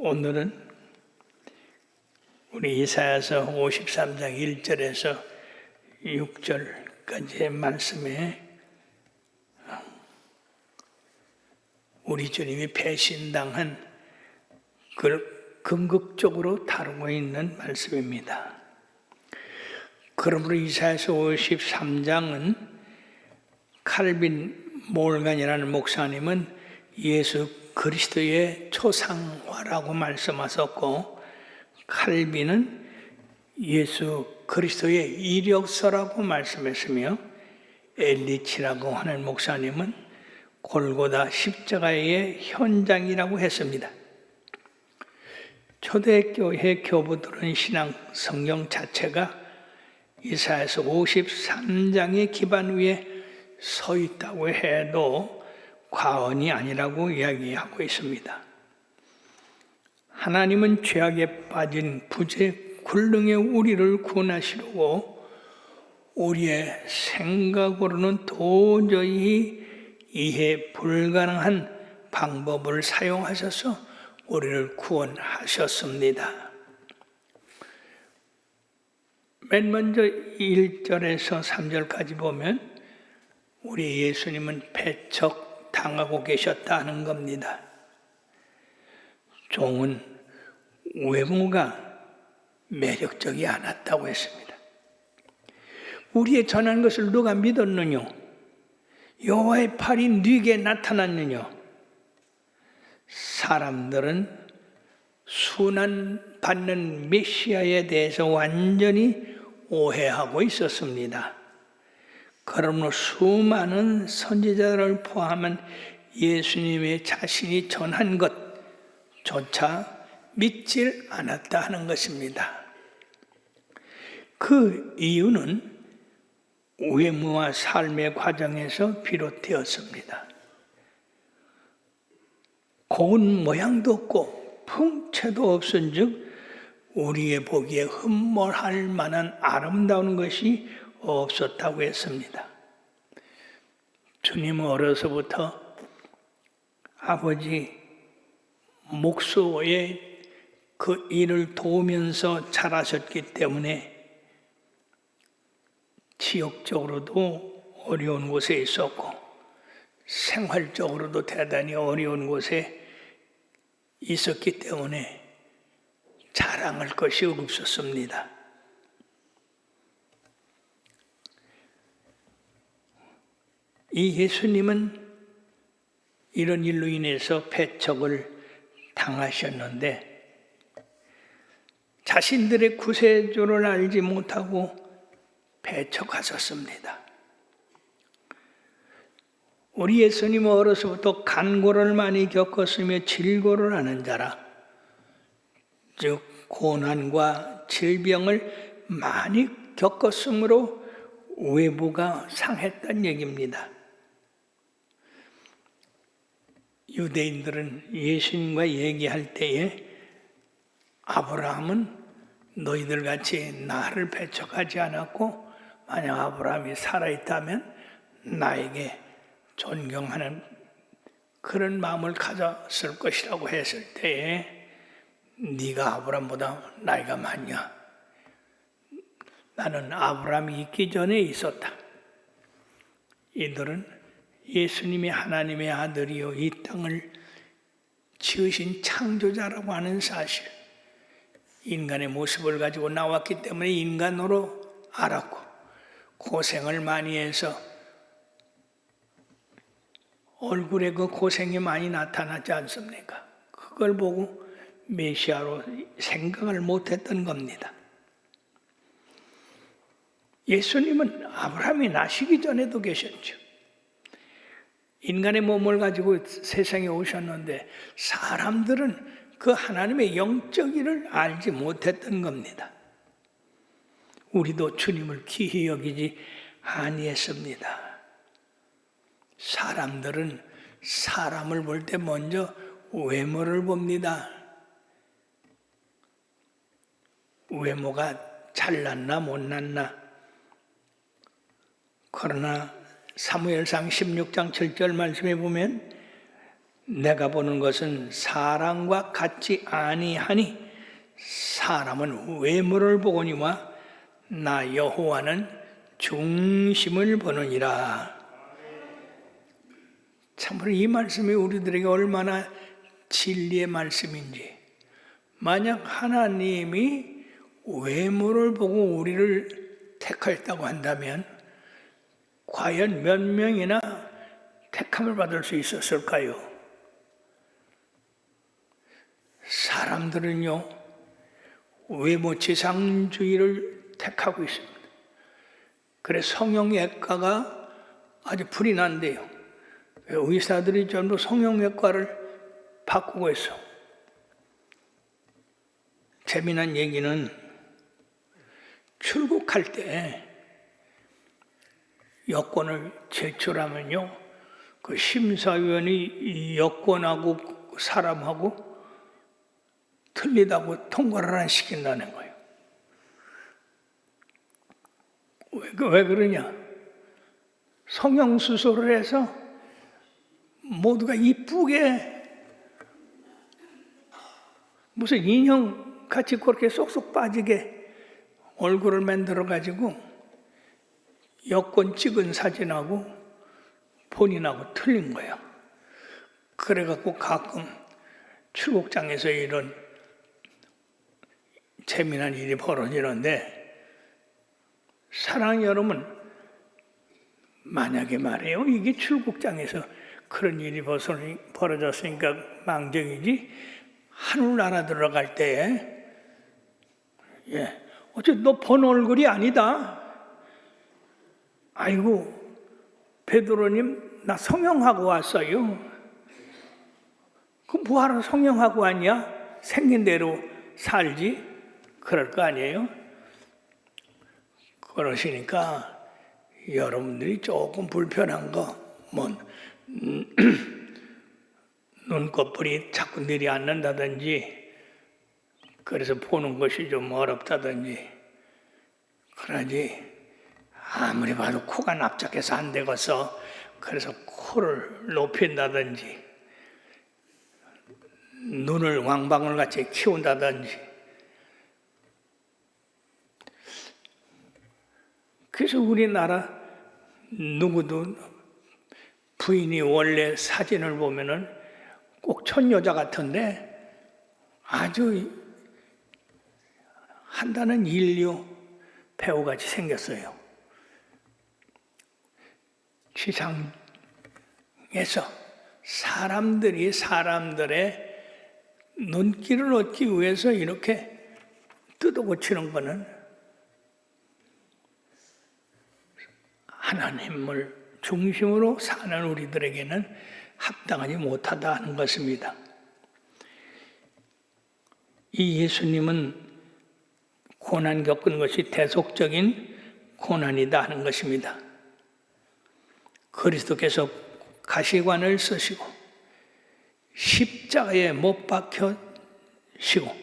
오늘은 우리 이사야서 53장 1절에서 6절까지의 말씀에 우리 주님이 배신당한 그걸 궁극적으로 다루고 있는 말씀입니다. 그러므로 이사야서 53장은 칼빈 몰간이라는 목사님은 예수 그리스도의 초상화라고 말씀하셨고, 칼빈은 예수 그리스도의 이력서라고 말씀했으며, 엘리치라고 하는 목사님은 골고다 십자가의 현장이라고 했습니다. 초대교회 교부들은 신앙 성경 자체가 이사야서 53장의 기반 위에 서 있다고 해도 과언이 아니라고 이야기하고 있습니다. 하나님은 죄악에 빠진 부재 굴릉의 우리를 구원하시려고 우리의 생각으로는 도저히 이해 불가능한 방법을 사용하셔서 우리를 구원하셨습니다. 맨 먼저 1절에서 3절까지 보면 우리 예수님은 배척 당하고 계셨다는 겁니다. 종은 외모가 매력적이 않았다고 했습니다. 우리의 전한 것을 누가 믿었느냐? 여호와의 팔이 네게 나타났느냐? 사람들은 순환받는 메시아에 대해서 완전히 오해하고 있었습니다. 그러므로 수많은 선지자들을 포함한 예수님의 자신이 전한 것조차 믿질 않았다 하는 것입니다. 그 이유는 외모와 삶의 과정에서 비롯되었습니다. 고운 모양도 없고 풍채도 없은즉 우리의 보기에 흠몰할 만한 아름다운 것이 없었다고 했습니다. 주님은 어려서부터 아버지 목수의 그 일을 도우면서 자라셨기 때문에 지역적으로도 어려운 곳에 있었고 생활적으로도 대단히 어려운 곳에 있었기 때문에 자랑할 것이 없었습니다. 이 예수님은 이런 일로 인해서 배척을 당하셨는데 자신들의 구세주를 알지 못하고 배척하셨습니다. 우리 예수님은 어려서부터 간고를 많이 겪었으며 질고를 하는 자라, 즉 고난과 질병을 많이 겪었으므로 외모가 상했다는 얘기입니다. 유대인들은 예수님과 얘기할 때에 아브라함은 너희들 같이 나를 배척하지 않았고 만약 아브라함이 살아있다면 나에게 존경하는 그런 마음을 가졌을 것이라고 했을 때에 네가 아브라함보다 나이가 많냐? 나는 아브라함이 있기 전에 있었다. 이들은 예수님이 하나님의 아들이요 이 땅을 지으신 창조자라고 하는 사실, 인간의 모습을 가지고 나왔기 때문에 인간으로 알았고 고생을 많이 해서 얼굴에 그 고생이 많이 나타나지 않습니까? 그걸 보고 메시아로 생각을 못했던 겁니다. 예수님은 아브라함이 나시기 전에도 계셨죠. 인간의 몸을 가지고 세상에 오셨는데 사람들은 그 하나님의 영적 일을 알지 못했던 겁니다. 우리도 주님을 귀히 여기지 아니했습니다. 사람들은 사람을 볼 때 먼저 외모를 봅니다. 외모가 잘났나 못났나. 그러나 사무엘상 16장 7절 말씀에 보면 내가 보는 것은 사람과 같지 아니하니 사람은 외모를 보거니와 나 여호와는 중심을 보느니라. 참으로 이 말씀이 우리들에게 얼마나 진리의 말씀인지. 만약 하나님이 외모를 보고 우리를 택하였다고 한다면 과연 몇 명이나 택함을 받을 수 있었을까요? 사람들은요, 외모 지상주의를 택하고 있습니다. 그래서 성형외과가 아주 불이 난대요. 의사들이 전부 성형외과를 바꾸고 있어. 재미난 얘기는 출국할 때 여권을 제출하면요, 그 심사위원이 여권하고 사람하고 틀리다고 통과를 안 시킨다는 거예요. 왜 그러냐? 성형수술을 해서 모두가 이쁘게 무슨 인형같이 그렇게 쏙쏙 빠지게 얼굴을 만들어가지고 여권 찍은 사진하고 본인하고 틀린 거예요. 그래갖고 가끔 출국장에서 이런 재미난 일이 벌어지는데, 사랑하는 여러분, 만약에 말이에요, 이게 출국장에서 그런 일이 벌어졌으니까 망정이지, 하늘나라 들어갈 때, 어째 너 본 얼굴이 아니다. 아이고, 베드로님, 나 성형하고 왔어요. 그 뭐하러 성형하고 왔냐? 생긴 대로 살지? 그럴 거 아니에요? 그러시니까 여러분들이 조금 불편한 거, 눈꺼풀이 자꾸 내려앉는다든지, 그래서 보는 것이 좀 어렵다든지, 그러지 아무리 봐도 코가 납작해서 안 되겠어. 그래서 코를 높인다든지, 눈을 왕방울같이 키운다든지. 그래서 우리나라 누구도 부인이 원래 사진을 보면은 꼭 촌여자 같은데 아주 한다는 인류 배우같이 생겼어요. 지상에서 사람들이 사람들의 눈길을 얻기 위해서 이렇게 뜯어고치는 것은 하나님을 중심으로 사는 우리들에게는 합당하지 못하다 하는 것입니다. 이 예수님은 고난 겪은 것이 대속적인 고난이다 하는 것입니다. 그리스도께서 가시관을 쓰시고 십자가에 못 박혀시고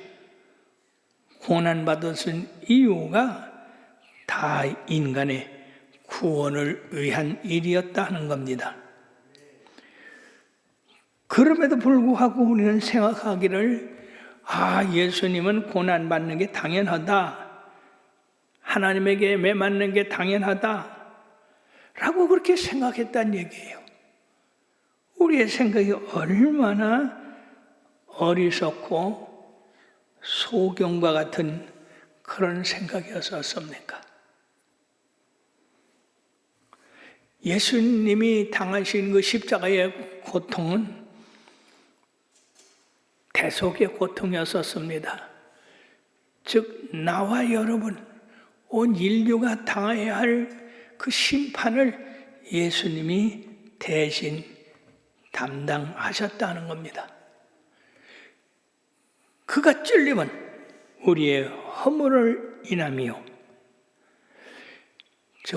고난받으신 이유가 다 인간의 구원을 위한 일이었다 하는 겁니다. 그럼에도 불구하고 우리는 생각하기를 예수님은 고난받는 게 당연하다, 하나님에게 매맞는 게 당연하다 라고 그렇게 생각했다는 얘기예요. 우리의 생각이 얼마나 어리석고 소경과 같은 그런 생각이었었습니까? 예수님이 당하신 그 십자가의 고통은 대속의 고통이었었습니다. 즉 나와 여러분, 온 인류가 당해야 할 그 심판을 예수님이 대신 담당하셨다는 겁니다. 그가 찔림은 우리의 허물을 인함이요,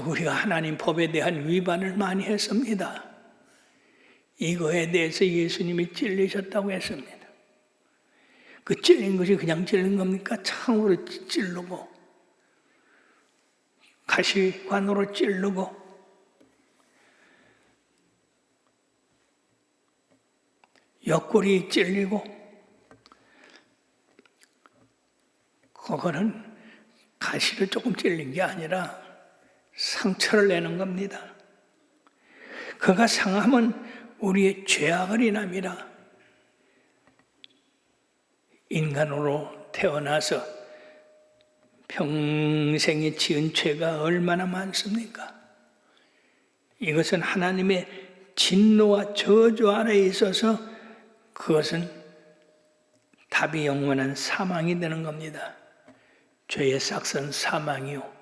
우리가 하나님 법에 대한 위반을 많이 했습니다. 이거에 대해서 예수님이 찔리셨다고 했습니다. 그 찔린 것이 그냥 찔린 겁니까? 창으로 찌르고 가시관으로 찌르고, 옆구리 찔리고, 그거는 가시를 조금 찔린 게 아니라 상처를 내는 겁니다. 그가 상하면 우리의 죄악을 인함이라. 인간으로 태어나서 평생에 지은 죄가 얼마나 많습니까? 이것은 하나님의 진노와 저주 아래에 있어서 그것은 답이 영원한 사망이 되는 겁니다. 죄의 삭선 사망이요.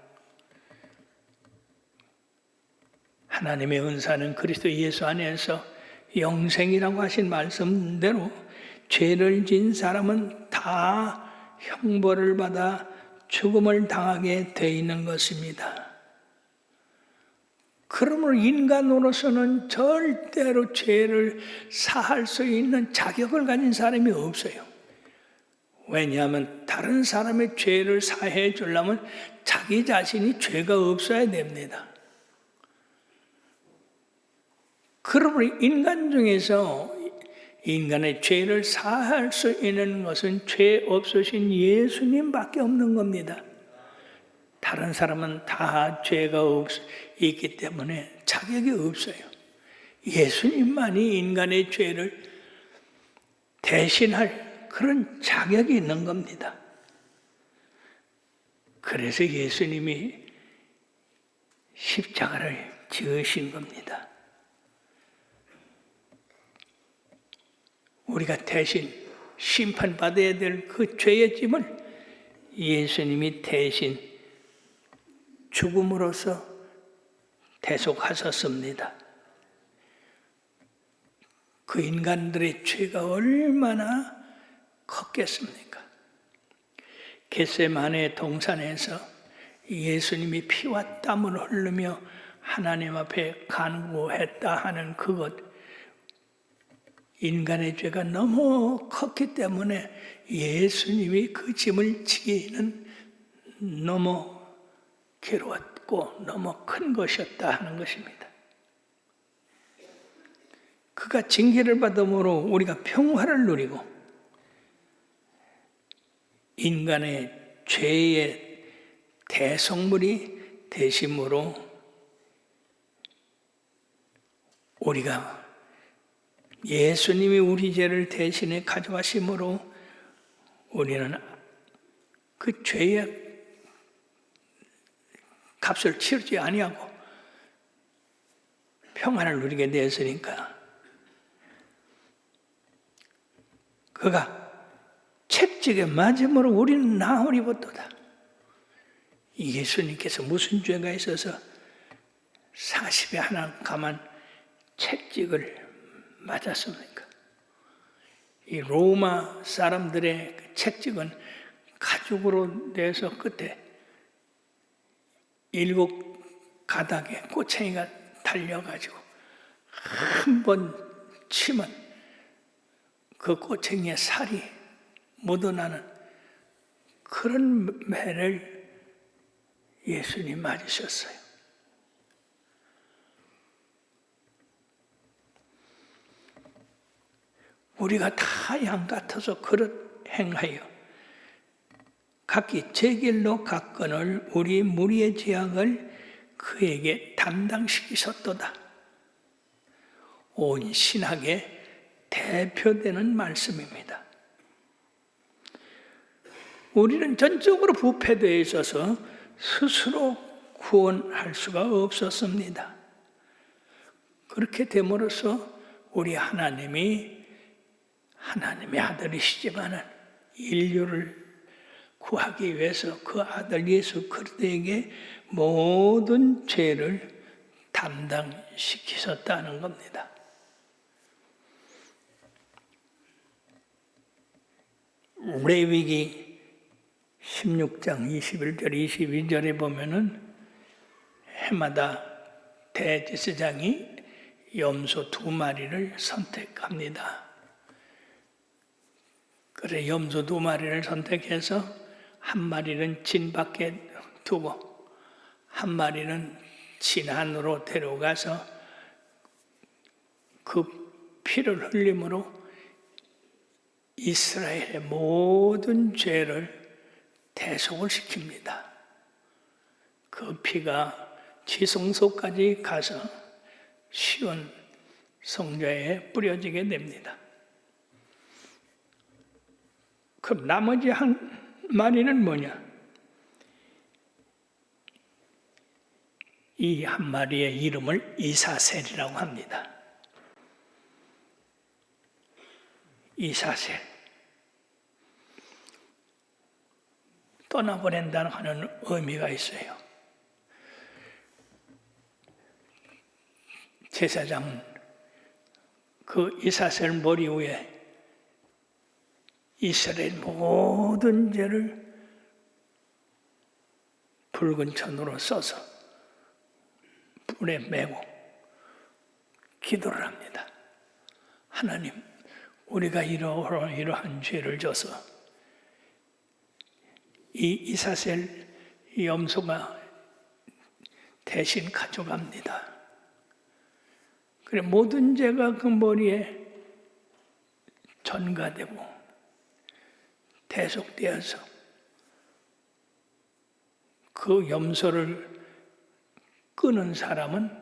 하나님의 은사는 그리스도 예수 안에서 영생이라고 하신 말씀대로 죄를 지은 사람은 다 형벌을 받아 죽음을 당하게 돼 있는 것입니다. 그러므로 인간으로서는 절대로 죄를 사할 수 있는 자격을 가진 사람이 없어요. 왜냐하면 다른 사람의 죄를 사해 주려면 자기 자신이 죄가 없어야 됩니다. 그러므로 인간 중에서 인간의 죄를 사할 수 있는 것은 죄 없으신 예수님밖에 없는 겁니다. 다른 사람은 다 죄가 있기 때문에 자격이 없어요. 예수님만이 인간의 죄를 대신할 그런 자격이 있는 겁니다. 그래서 예수님이 십자가를 지으신 겁니다. 우리가 대신 심판받아야 될 그 죄의 짐을 예수님이 대신 죽음으로써 대속하셨습니다. 그 인간들의 죄가 얼마나 컸겠습니까? 겟세마네 동산에서 예수님이 피와 땀을 흘리며 하나님 앞에 간구했다 하는 그것, 인간의 죄가 너무 컸기 때문에 예수님이 그 짐을 지기는 너무 괴로웠고 너무 큰 것이었다 하는 것입니다. 그가 징계를 받음으로 우리가 평화를 누리고 인간의 죄의 대속물이 되심으로 우리가 예수님이 우리 죄를 대신해 가져가심으로 우리는 그 죄의 값을 치르지 아니하고 평안을 누리게 되었으니까 그가 채찍에 맞음으로 우리는 나으리보도다. 예수님께서 무슨 죄가 있어서 40에 하나 감한 채찍을 맞았습니까? 이 로마 사람들의 그 채찍은 가죽으로 내서 끝에 7 가닥에 꼬챙이가 달려가지고 한 번 치면 그 꼬챙이에 살이 묻어나는 그런 매를 예수님 맞으셨어요. 우리가 다 양 같아서 그릇 행하여 각기 제 길로 갔거늘 우리 무리의 죄악을 그에게 담당시키셨도다. 온 신학의 대표되는 말씀입니다. 우리는 전적으로 부패되어 있어서 스스로 구원할 수가 없었습니다. 그렇게 됨으로써 우리 하나님의 아들이시지만은 인류를 구하기 위해서 그 아들 예수 그리스도에게 모든 죄를 담당시키셨다는 겁니다. 레위기 16장 21절 22절에 보면은 해마다 대제사장이 염소 2마리를 선택합니다. 그래 염소 2마리를 선택해서 한 마리는 진 밖에 두고 한 마리는 진 안으로 데려가서 그 피를 흘림으로 이스라엘의 모든 죄를 대속을 시킵니다. 그 피가 지성소까지 가서 시온 성자에 뿌려지게 됩니다. 그럼 나머지 한 마리는 뭐냐? 이 한 마리의 이름을 이사셀이라고 합니다. 이사셀. 떠나보낸다는 하는 의미가 있어요. 제사장은 그 이사셀 머리 위에 이스라엘 모든 죄를 붉은 천으로 써서 불에 매고 기도를 합니다. 하나님, 우리가 이러한 죄를 져서 이 이사셀 염소가 대신 가져갑니다. 그래, 모든 죄가 그 머리에 전가되고 대속되어서 그 염소를 끄는 사람은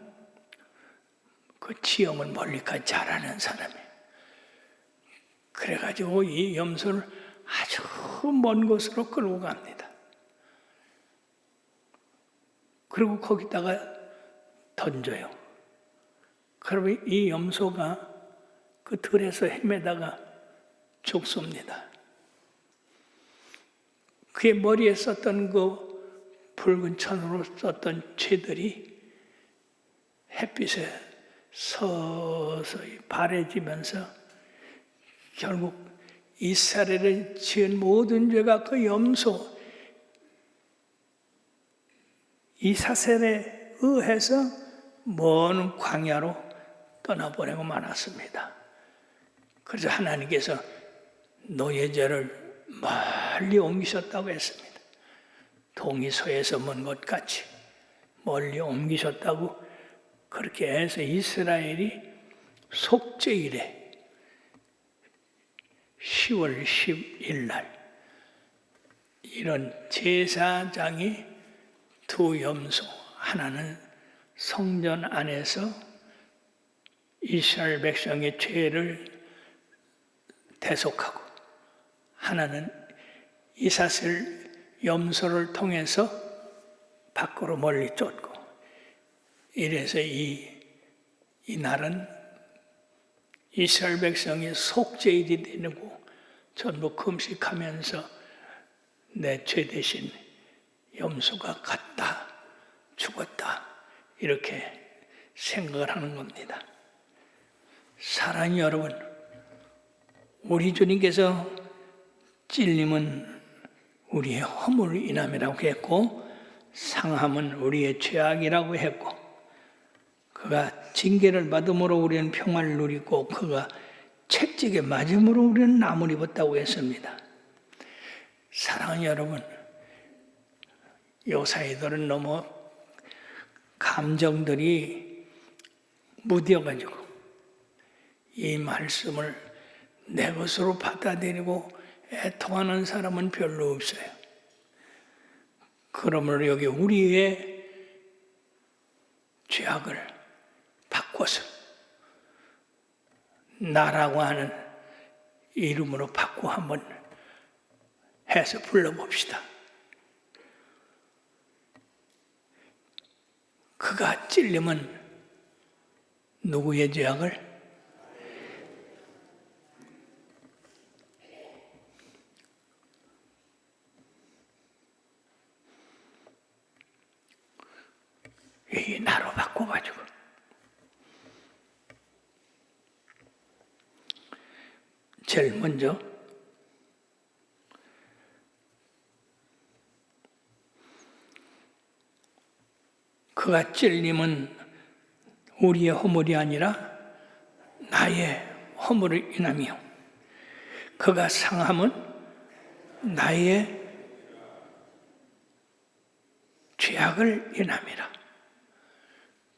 그 지형을 멀리까지 잘 아는 사람이에요. 그래가지고 이 염소를 아주 먼 곳으로 끌고 갑니다. 그리고 거기다가 던져요. 그러면 이 염소가 그 들에서 헤매다가 죽습니다. 그의 머리에 썼던 그 붉은 천으로 썼던 죄들이 햇빛에 서서히 바래지면서 결국 이스라엘을 지은 모든 죄가 그 염소 이사셀에 의해서 먼 광야로 떠나보내고 말았습니다. 그래서 하나님께서 너의 죄를 멀리 옮기셨다고 했습니다. 동이서에서 먼 것 같이 멀리 옮기셨다고 그렇게 해서 이스라엘이 속죄일에 10월 10일 날 이런 제사장이 두 염소, 하나는 성전 안에서 이스라엘 백성의 죄를 대속하고 하나는 이사셀 염소를 통해서 밖으로 멀리 쫓고 이래서 이 날은 이스라엘 백성의 속죄일이 되고 전부 금식하면서 내 죄 대신 염소가 갔다 죽었다 이렇게 생각을 하는 겁니다. 사랑하는 여러분, 우리 주님께서 찔림은 우리의 허물 인함이라고 했고 상함은 우리의 죄악이라고 했고 그가 징계를 받음으로 우리는 평화를 누리고 그가 채찍에 맞음으로 우리는 나무를 입었다고 했습니다. 사랑하는 여러분, 요사이들은 너무 감정들이 무뎌가지고 이 말씀을 내 것으로 받아들이고 애통하는 사람은 별로 없어요. 그러므로 여기 우리의 죄악을 바꿔서 나라고 하는 이름으로 바꾸어 한번 해서 불러봅시다. 그가 찔리면 누구의 죄악을? 이 나로 바꿔가지고 제일 먼저 그가 찔림은 우리의 허물이 아니라 나의 허물을 인하며 그가 상함은 나의 죄악을 인함이라.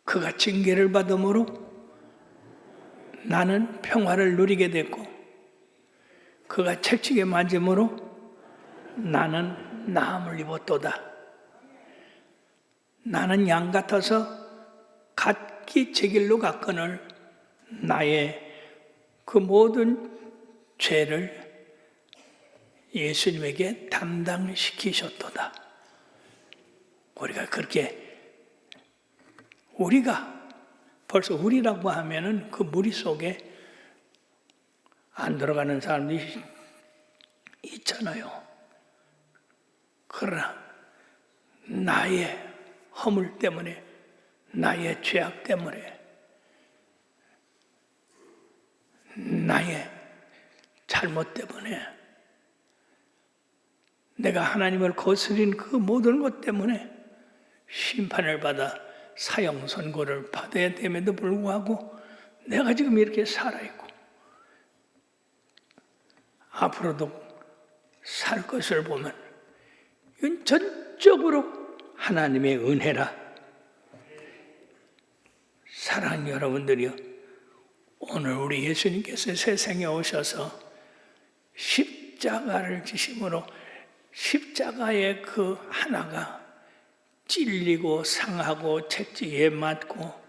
그가 징계를 받음으로 나는 평화를 누리게 됐고 그가 채찍에 맞음으로 나는 나음을 입었도다. 나는 양 같아서 각기 제 길로 갔거늘 나의 그 모든 죄를 예수님에게 담당시키셨도다. 우리가 벌써 우리라고 하면은 그 무리 속에 안 들어가는 사람들이 있잖아요. 그러나 나의 허물 때문에, 나의 죄악 때문에, 나의 잘못 때문에, 내가 하나님을 거스린 그 모든 것 때문에 심판을 받아 사형 선고를 받아야 됨에도 불구하고 내가 지금 이렇게 살아있고 앞으로도 살 것을 보면 이건 전적으로 하나님의 은혜라. 사랑하는 여러분들이요, 오늘 우리 예수님께서 세상에 오셔서 십자가를 지심으로 십자가의 그 하나가 찔리고 상하고 채찍에 맞고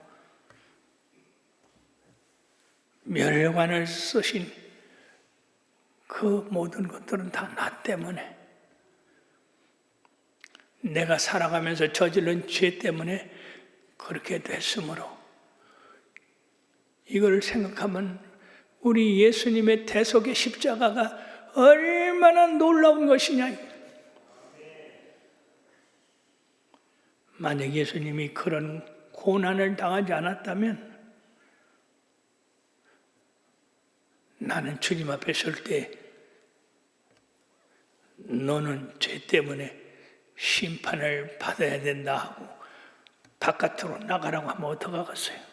멸관을 쓰신 그 모든 것들은 다 나 때문에, 내가 살아가면서 저지른 죄 때문에 그렇게 됐으므로, 이걸 생각하면 우리 예수님의 대속의 십자가가 얼마나 놀라운 것이냐. 만약 예수님이 그런 고난을 당하지 않았다면 나는 주님 앞에 설 때 너는 죄 때문에 심판을 받아야 된다 하고 바깥으로 나가라고 하면 어떡하겠어요?